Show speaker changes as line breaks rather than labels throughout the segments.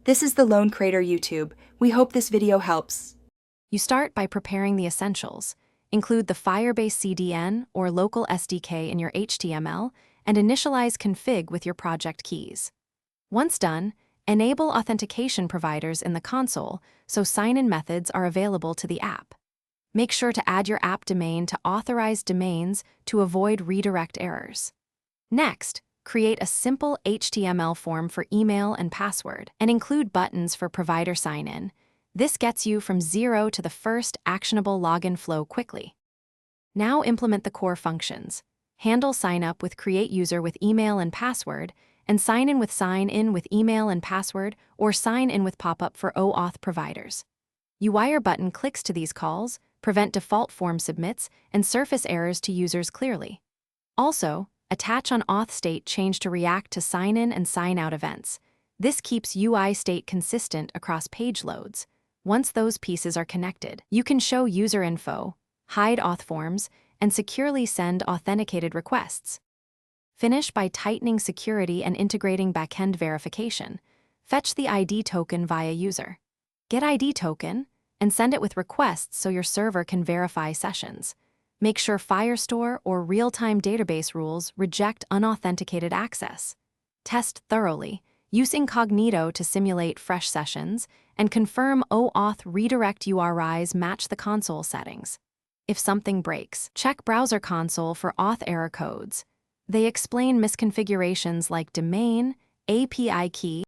This is the Lone Creator YouTube. We hope this video helps.
You start by preparing the essentials. Include the Firebase CDN or local SDK in your HTML and initialize config with your project keys. Once done, enable authentication providers in the console so sign-in methods are available to the app. Make sure to add your app domain to authorized domains to avoid redirect errors. Next, create a simple HTML form for email and password and include buttons for provider sign-in. This gets you from 0 to the first actionable login flow quickly. Now implement the core functions. Handle sign-up with create user with email and password, and sign in with email and password, or sign in with pop-up for OAuth providers. UIR button clicks to these calls, prevent default form submits, and surface errors to users clearly. Also, attach on auth state change to react to sign-in and sign-out events. This keeps UI state consistent across page loads. Once those pieces are connected, you can show user info, hide auth forms, and securely send authenticated requests. Finish by tightening security and integrating backend verification. Fetch the ID token via user. Get ID token and send it with requests so your server can verify sessions. Make sure Firestore or real-time database rules reject unauthenticated access. Test thoroughly. Use incognito to simulate fresh sessions, and confirm OAuth redirect URIs match the console settings. If something breaks, check Browser Console for auth error codes. They explain misconfigurations like domain, API key.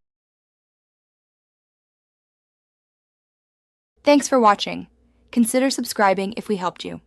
Thanks for watching. Consider subscribing if we helped you.